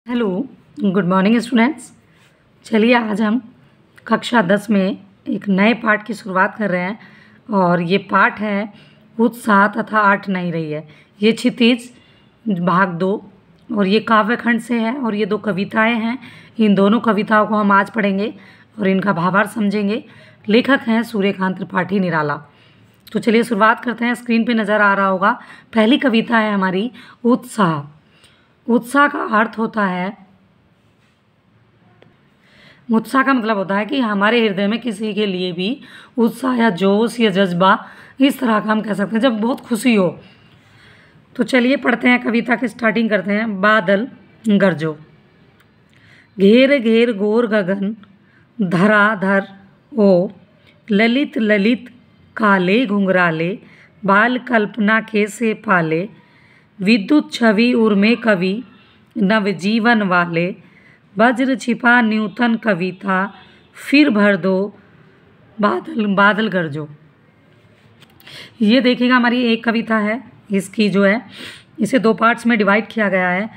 Hello, good morning students. चलिए आज हम कक्षा 10 में एक नए पाठ की शुरुआत कर रहे हैं और ये पाठ है उत्साह तथा आठ नहीं रही है। ये क्षितिज भाग 2 और ये काव्य खंड से है और ये 2 कविताएं हैं। इन दोनों कविताओं को हम आज पढ़ेंगे और इनका भावार्थ समझेंगे। लेखक हैं सूर्यकांत त्रिपाठी निराला। तो चलिए शुरुआत करते हैं। स्क्रीन पे नज़र आ रहा होगा, पहली कविता है हमारी उत्साह। उत्साह का अर्थ होता है, उत्साह का मतलब होता है कि हमारे हृदय में किसी के लिए भी उत्साह या जोश या जज्बा, इस तरह का हम कह सकते हैं जब बहुत खुशी हो। तो चलिए पढ़ते हैं, कविता की स्टार्टिंग करते हैं। बादल गरजो, घेर घेर गोर गगन धराधर ओ, ललित ललित काले घुंघराले, बाल कल्पना के से पाले, विद्युत छवि उर्मे कवि नवजीवन वाले, वज्र छिपा न्यूतन कविता फिर भर दो बादल बादल गरजो। ये देखिएगा हमारी एक कविता है, इसकी जो है इसे 2 पार्ट्स में डिवाइड किया गया है।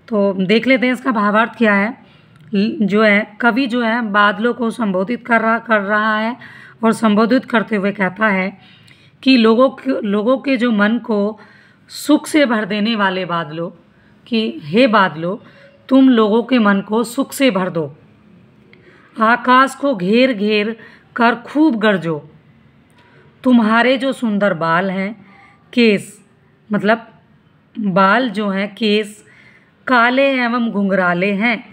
तो देख लेते हैं इसका भावार्थ क्या है। जो है कवि जो है बादलों को संबोधित कर रहा है और संबोधित करते हुए कहता है कि लोगों के जो मन को सुख से भर देने वाले बादलों, कि हे बादलों तुम लोगों के मन को सुख से भर दो, आकाश को घेर घेर कर खूब गरजो, तुम्हारे जो सुंदर बाल हैं, केस मतलब बाल जो हैं केस काले एवं घुंघराले हैं।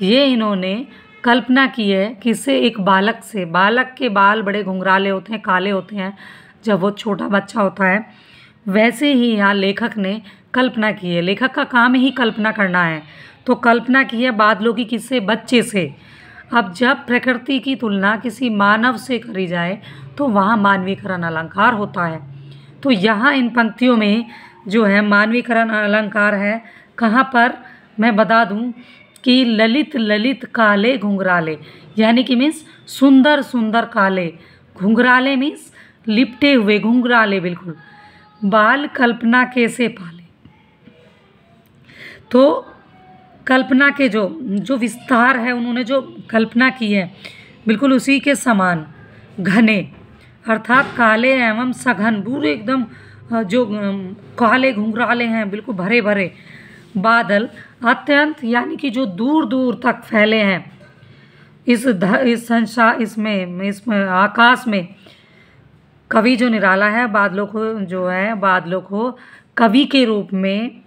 ये इन्होंने कल्पना की है किससे, एक बालक से। बालक के बाल बड़े घुंघराले होते हैं, काले होते हैं जब वो छोटा बच्चा होता है। वैसे ही यहाँ लेखक ने कल्पना की है। लेखक का काम ही कल्पना करना है, तो कल्पना की है बादलों की किससे, बच्चे से। अब जब प्रकृति की तुलना किसी मानव से करी जाए तो वहाँ मानवीकरण अलंकार होता है। तो यहाँ इन पंक्तियों में जो है मानवीकरण अलंकार है। कहाँ पर, मैं बता दूँ कि ललित ललित काले घुंघराले, यानी कि मीन्स सुंदर सुंदर काले, घुंघराले मीन्स लिपटे हुए, घुंघराले बिल्कुल, बाल कल्पना के से पाले। तो कल्पना के जो विस्तार है, उन्होंने जो कल्पना की है बिल्कुल उसी के समान घने, अर्थात काले एवं सघन, पूरे एकदम जो काले घुंघराले हैं, बिल्कुल भरे भरे बादल, अत्यंत यानी कि जो दूर दूर तक फैले हैं इसमें आकाश में। कवि जो निराला है बादलों को कवि के रूप में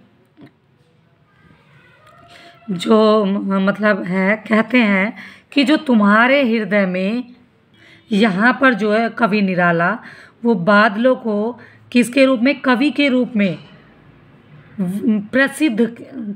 जो मतलब है, कहते हैं कि जो तुम्हारे हृदय में, यहाँ पर जो है कवि निराला वो बादलों को किसके रूप में, कवि के रूप में प्रसिद्ध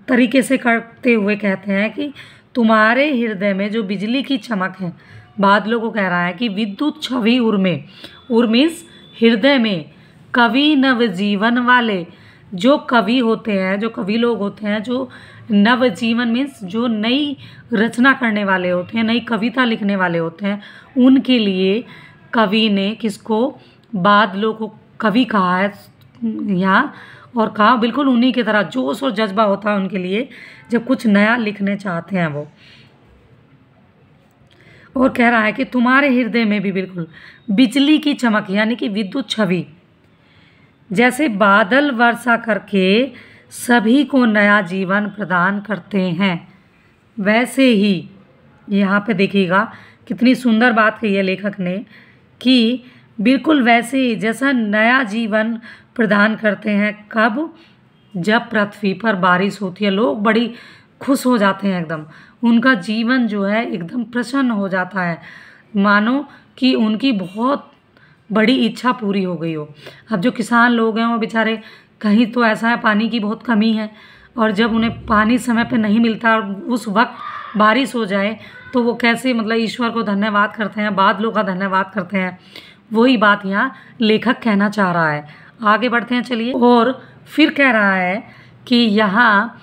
तरीके से करते हुए कहते हैं कि तुम्हारे हृदय में जो बिजली की चमक है, बादलों को कह रहा है कि विद्युत छवि उर्मे, उर्मीस हृदय में, कवि नवजीवन वाले, जो कवि होते हैं, जो कवि लोग होते हैं, जो नवजीवन मीन्स जो नई रचना करने वाले होते हैं, नई कविता लिखने वाले होते हैं, उनके लिए कवि ने किसको, बादलों को कवि कहा है यहाँ। और कहा बिल्कुल उन्हीं की तरह जोश और जज्बा होता है उनके लिए जब कुछ नया लिखने चाहते हैं वो। और कह रहा है कि तुम्हारे हृदय में भी बिल्कुल बिजली की चमक, यानी कि विद्युत छवि, जैसे बादल वर्षा करके सभी को नया जीवन प्रदान करते हैं, वैसे ही यहाँ पे देखिएगा कितनी सुंदर बात कही है लेखक ने कि बिल्कुल वैसे ही जैसा नया जीवन प्रदान करते हैं। कब, जब पृथ्वी पर बारिश होती है, लोग बड़ी खुश हो जाते हैं, एकदम उनका जीवन जो है एकदम प्रसन्न हो जाता है, मानो कि उनकी बहुत बड़ी इच्छा पूरी हो गई हो। अब जो किसान लोग हैं वो बेचारे, कहीं तो ऐसा है पानी की बहुत कमी है और जब उन्हें पानी समय पे नहीं मिलता और उस वक्त बारिश हो जाए तो वो कैसे मतलब ईश्वर को धन्यवाद करते हैं, बादलों का धन्यवाद करते हैं। वही बात यहाँ लेखक कहना चाह रहा है। आगे बढ़ते हैं चलिए। और फिर कह रहा है कि यहाँ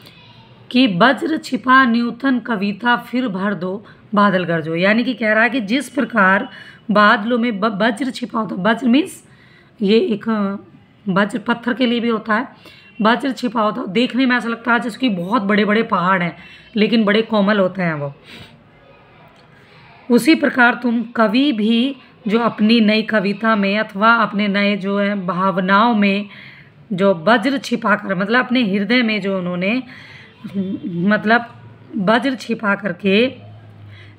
कि वज्र छिपा न्यूतन कविता फिर भर दो बादल गरजो, यानी कि कह रहा है कि जिस प्रकार बादलों में वज्र छिपा होता है, वज्र मीन्स ये एक वज्र पत्थर के लिए भी होता है, वज्र छिपा होता है, देखने में ऐसा लगता है जैसे कि बहुत बड़े बड़े पहाड़ हैं, लेकिन बड़े कोमल होते हैं वो। उसी प्रकार तुम कवि भी जो अपनी नई कविता में अथवा अपने नए जो है भावनाओं में जो वज्र छिपा कर, मतलब अपने हृदय में जो उन्होंने मतलब वज्र छिपा करके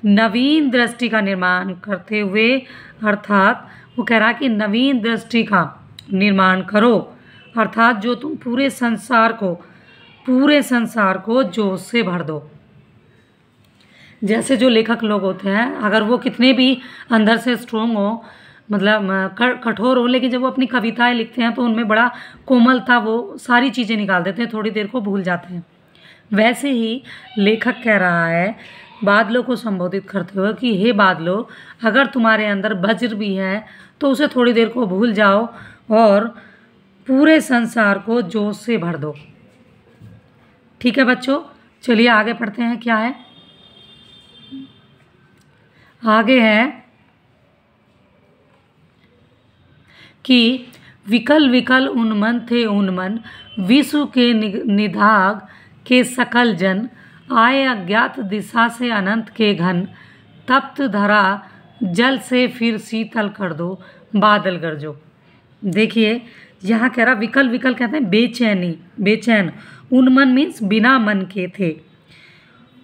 नवीन दृष्टि का निर्माण करते हुए, अर्थात वो कह रहा है कि नवीन दृष्टि का निर्माण करो, अर्थात जो तुम पूरे संसार को जोश से भर दो। जैसे जो लेखक लोग होते हैं, अगर वो कितने भी अंदर से स्ट्रोंग हो, मतलब कठोर हो, लेकिन जब वो अपनी कविताएं लिखते हैं तो उनमें बड़ा कोमलता, वो सारी चीज़ें निकाल देते हैं, थोड़ी देर को भूल जाते हैं। वैसे ही लेखक कह रहा है बादलों को संबोधित करते हुए कि हे बादलों, अगर तुम्हारे अंदर वज्र भी है तो उसे थोड़ी देर को भूल जाओ और पूरे संसार को जोश से भर दो। ठीक है बच्चों, चलिए आगे पढ़ते हैं। क्या है आगे है कि विकल विकल उन्मन थे उन्मन, विश्व के निधाग के सकल जन, आए अज्ञात दिशा से अनंत के घन, तप्त धरा जल से फिर शीतल कर दो, बादल गरजो। देखिए यहाँ कह रहा विकल, विकल कहते हैं बेचैनी, बेचैन। उन्मन मीन्स बिना मन के थे,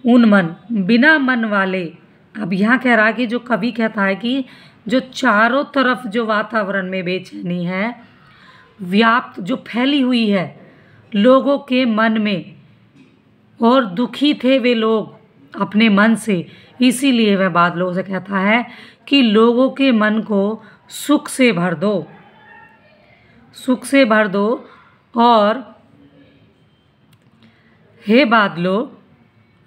उन्मन बिना मन वाले। अब यहाँ कह रहा है कि जो कवि कहता है कि जो चारों तरफ जो वातावरण में बेचैनी है व्याप्त, जो फैली हुई है लोगों के मन में, और दुखी थे वे लोग अपने मन से, इसीलिए वह बादलों से कहता है कि लोगों के मन को सुख से भर दो, सुख से भर दो। और हे बादलों,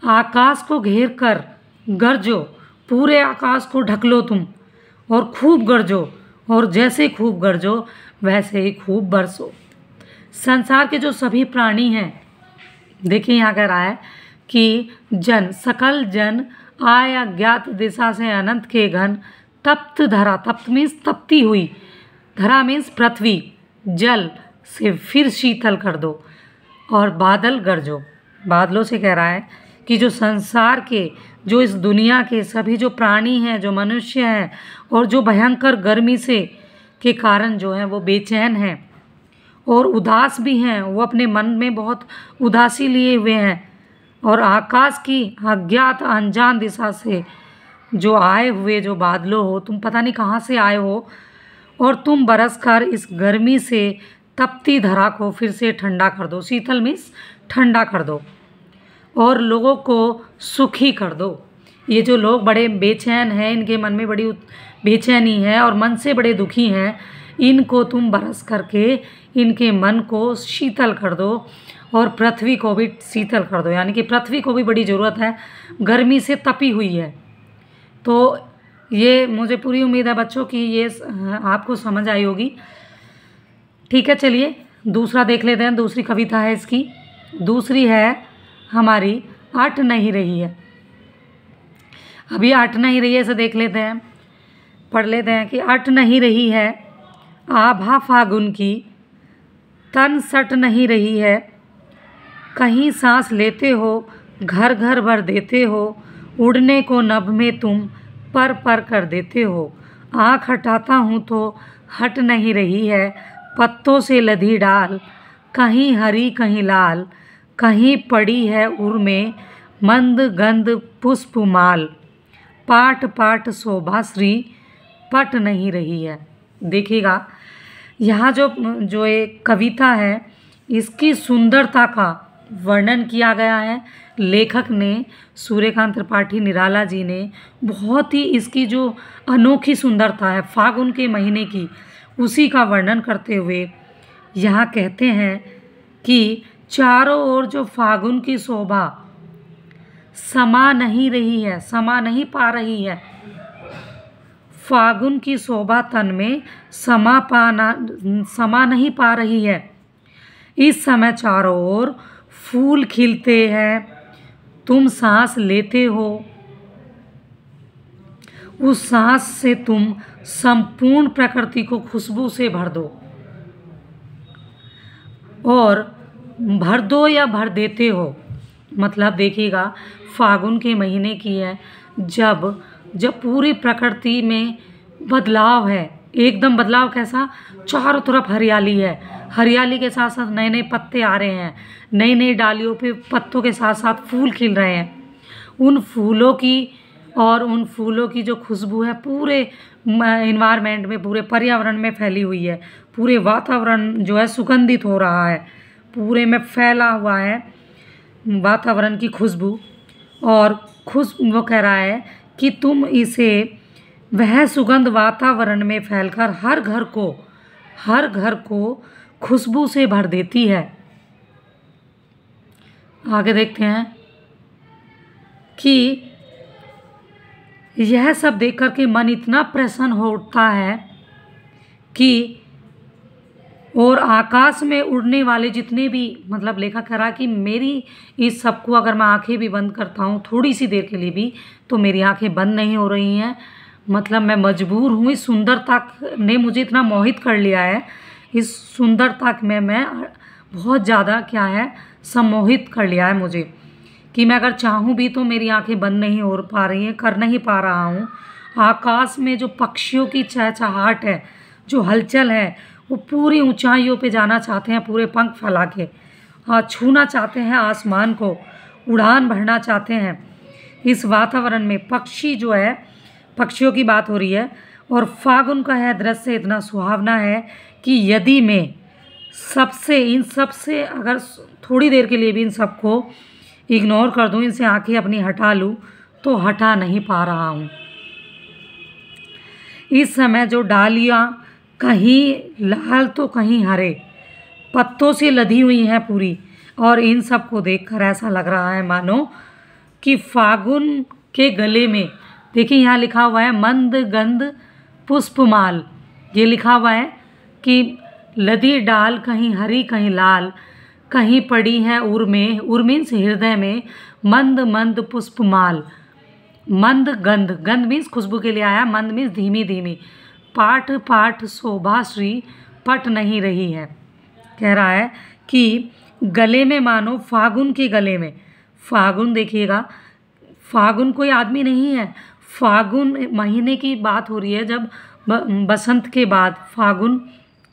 आकाश को घेर कर गरजो, पूरे आकाश को ढक लो तुम और खूब गरजो, और जैसे खूब गरजो वैसे ही खूब बरसो। संसार के जो सभी प्राणी हैं, देखिए यहाँ कह रहा है कि जन, सकल जन, आय अज्ञात दिशा से अनंत के घन, तप्त धरा, तप्त मीन्स तपती हुई, धरा मीन्स पृथ्वी, जल से फिर शीतल कर दो, और बादल गरजो। बादलों से कह रहा है कि जो संसार के, जो इस दुनिया के सभी जो प्राणी हैं, जो मनुष्य हैं, और जो भयंकर गर्मी से के कारण जो है वो बेचैन हैं और उदास भी हैं, वो अपने मन में बहुत उदासी लिए हुए हैं, और आकाश की अज्ञात अनजान दिशा से जो आए हुए जो बादलों हो, तुम पता नहीं कहाँ से आए हो, और तुम बरस कर इस गर्मी से तपती धरा को फिर से ठंडा कर दो, शीतल मीन्स ठंडा कर दो, और लोगों को सुखी कर दो। ये जो लोग बड़े बेचैन हैं, इनके मन में बड़ी बेचैनी है और मन से बड़े दुखी हैं, इनको तुम बरस करके इनके मन को शीतल कर दो और पृथ्वी को भी शीतल कर दो। यानी कि पृथ्वी को भी बड़ी ज़रूरत है, गर्मी से तपी हुई है। तो ये मुझे पूरी उम्मीद है बच्चों कि ये आपको समझ आई होगी। ठीक है, चलिए दूसरा देख लेते हैं। दूसरी कविता है इसकी, दूसरी है हमारी अट नहीं रही है। अभी अट नहीं रही है, इसे देख लेते हैं, पढ़ लेते हैं कि अट नहीं रही है आभा फागुन की, तन सट नहीं रही है, कहीं सांस लेते हो घर घर भर देते हो, उड़ने को नभ में तुम पर पर कर देते हो, आँख हटाता हूँ तो हट नहीं रही है, पत्तों से लधी डाल, कहीं हरी कहीं लाल, कहीं पड़ी है उर में मंद गंध पुष्प माल, पाट पाट शोभा श्री पट नहीं रही है। देखिएगा यहाँ जो एक कविता है, इसकी सुंदरता का वर्णन किया गया है लेखक ने, सूर्यकांत त्रिपाठी निराला जी ने। बहुत ही इसकी जो अनोखी सुंदरता है फागुन के महीने की, उसी का वर्णन करते हुए यहाँ कहते हैं कि चारों ओर जो फागुन की शोभा समा नहीं रही है, समा नहीं पा रही है, फागुन की शोभा तन में समा नहीं पा रही है। इस समय चारों ओर फूल खिलते हैं, तुम सांस लेते हो, उस सांस से तुम संपूर्ण प्रकृति को खुशबू से भर दो, और भर दो या भर देते हो, मतलब देखिएगा फागुन के महीने की है, जब जब पूरी प्रकृति में बदलाव है, एकदम बदलाव कैसा, चारों तरफ हरियाली है, हरियाली के साथ साथ नए नए पत्ते आ रहे हैं, नई नई डालियों पे पत्तों के साथ साथ फूल खिल रहे हैं। उन फूलों की जो खुशबू है पूरे इन्वायरमेंट में, पूरे पर्यावरण में फैली हुई है, पूरे वातावरण जो है सुगंधित हो रहा है, पूरे में फैला हुआ है वातावरण की खुशबू। और वो कह रहा है कि तुम इसे, वह सुगंध वातावरण में फैलकर हर घर को खुशबू से भर देती है। आगे देखते हैं कि यह सब देख कर के मन इतना प्रसन्न हो उठता है कि, और आकाश में उड़ने वाले जितने भी, मतलब लेखक कह रहा कि मेरी इस सब को अगर मैं आंखें भी बंद करता हूँ थोड़ी सी देर के लिए भी, तो मेरी आंखें बंद नहीं हो रही हैं। मतलब मैं मजबूर हूँ, इस सुंदरता ने मुझे इतना मोहित कर लिया है, इस सुंदरता में मैं बहुत ज़्यादा क्या है, सम्मोहित कर लिया है मुझे, कि मैं अगर चाहूँ भी तो मेरी आंखें बंद नहीं हो पा रही हैं, कर नहीं पा रहा हूँ। आकाश में जो पक्षियों की चहचहाट है, जो हलचल है, वो पूरी ऊंचाइयों पे जाना चाहते हैं, पूरे पंख फैला के छूना चाहते हैं आसमान को, उड़ान भरना चाहते हैं। इस वातावरण में पक्षी जो है, पक्षियों की बात हो रही है, और फागुन का यह दृश्य इतना सुहावना है कि यदि मैं इन सबसे अगर थोड़ी देर के लिए भी इन सबको इग्नोर कर दूं, इनसे आंखें अपनी हटा लूं, तो हटा नहीं पा रहा हूं। इस समय जो डालियां कहीं लाल तो कहीं हरे पत्तों से लदी हुई हैं पूरी, और इन सब को देखकर ऐसा लग रहा है मानो कि फागुन के गले में, देखिए यहाँ लिखा हुआ है मंद गंध पुष्पमाल, ये लिखा हुआ है कि लदी डाल कहीं हरी कहीं लाल, कहीं पड़ी है उर मीन्स हृदय में, मंद मंद पुष्पमाल। मंद गंध, गंध मीन्स खुशबू के लिए आया, मंद मीन्स धीमी धीमी, पाठ पाठ शोभा श्री पट नहीं रही है। कह रहा है कि गले में मानो फागुन के गले में, फागुन देखिएगा, फागुन कोई आदमी नहीं है, फागुन महीने की बात हो रही है, जब बसंत के बाद फागुन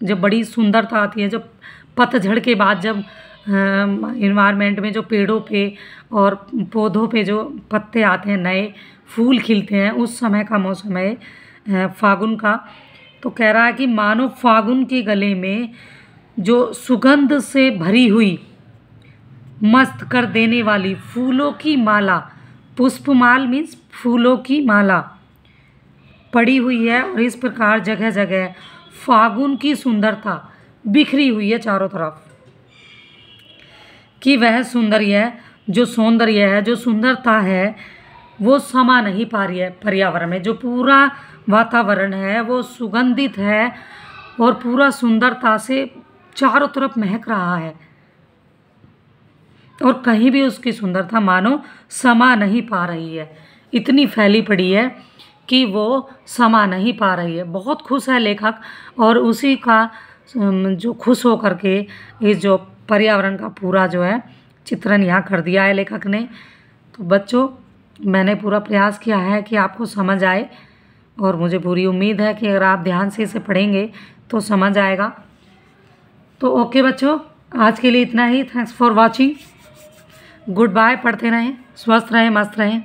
जब बड़ी सुंदरता आती है, जब पतझड़ के बाद जब इन्वायरमेंट में जो पेड़ों पे और पौधों पे जो पत्ते आते हैं, नए फूल खिलते हैं, उस समय का मौसम है फागुन का। तो कह रहा है कि मानो फागुन के गले में जो सुगंध से भरी हुई, मस्त कर देने वाली फूलों की माला, पुष्पमाल मीन्स फूलों की माला पड़ी हुई है, और इस प्रकार जगह जगह फागुन की सुंदरता बिखरी हुई है चारों तरफ, कि वह सौंदर्य जो सुंदरता है वो समा नहीं पा रही है पर्यावरण में। जो पूरा वातावरण है वो सुगंधित है और पूरा सुंदरता से चारों तरफ महक रहा है, और कहीं भी उसकी सुंदरता मानो समा नहीं पा रही है, इतनी फैली पड़ी है कि वो समा नहीं पा रही है। बहुत खुश है लेखक, और उसी का जो खुश हो करके इस जो पर्यावरण का पूरा जो है चित्रण यहाँ कर दिया है लेखक ने। तो बच्चों, मैंने पूरा प्रयास किया है कि आपको समझ आए, और मुझे पूरी उम्मीद है कि अगर आप ध्यान से इसे पढ़ेंगे तो समझ आएगा। तो ओके बच्चों, आज के लिए इतना ही। Thanks for watching. Goodbye. पढ़ते रहें, स्वस्थ रहें, मस्त रहें।